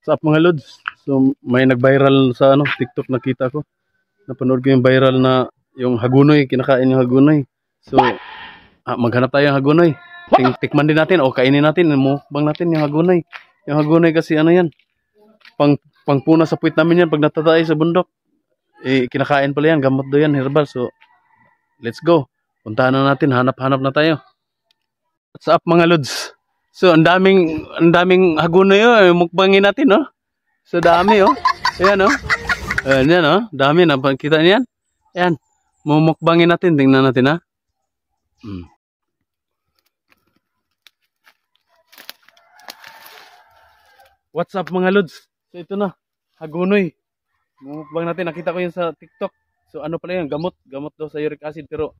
What's up mga lods? So may nag-viral sa TikTok, nakita ko. Napanood ko yung viral na yung hagunoy, kinakain yung hagunoy. So maghanap tayo ng hagunoy. Tikman din natin o kainin natin, mukbang natin yung hagunoy. Yung hagunoy kasi yan, pangpuna sa puwit namin yan pag natatay sa bundok. Kinakain pala yan, gamot do yan, herbal. So let's go. Puntahan na natin, hanap-hanap na tayo. What's up mga lods? So ang daming hagunoy mukbangin natin So dami Ayan Ayan dami na kita niyan. Ayan, mumukbangin natin, tingnan natin What's up mga lods? So ito na, hagunoy. Mumukbang natin, nakita ko yun sa TikTok. So ano pala yun, gamot daw sa uric acid, pero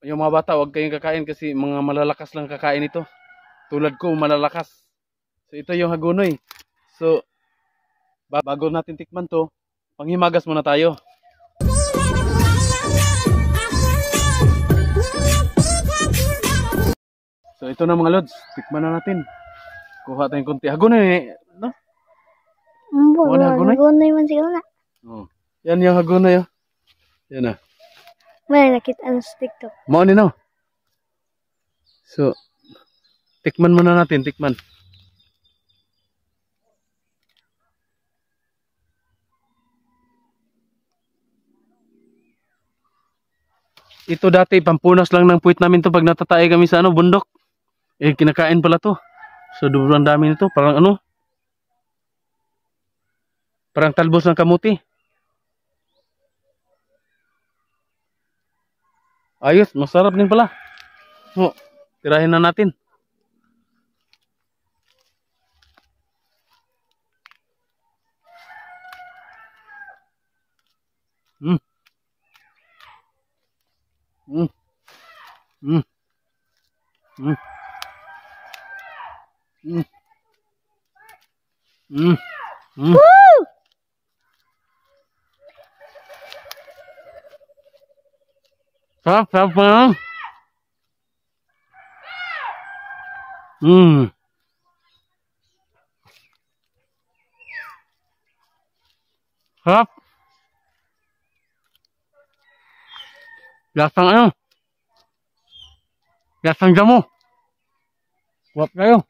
yung mga bata wag kayong kakain kasi mga malalakas lang kakain ito. Tulad ko, malalakas. So ito yung hagunoy. So bago natin tikman to, panghimagas muna tayo. So ito na mga lods, tikman na natin. Kuha tayong konti. Hagunoy, no? Hagunoy man siguro na. Yan yung hagunoy Yan na. May nakita sa TikTok. Mo ni no. So tikman muna natin, tikman. Ito dati pampunas lang ng puwit namin to pag natatay kami sa bundok. Kinakain pala to. So sobrang dami nito, parang parang talbos ng kamuti. Ayos, masarap din pala. Tirahin na natin. Sarap pa. Sarap. Lasang lasang jamo. Wap kayo.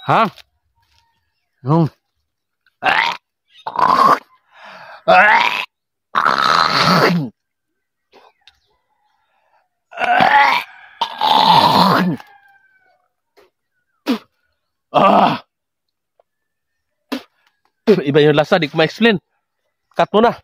Ha? Iba yung lasa, di ko ma-explain. Cut mo na.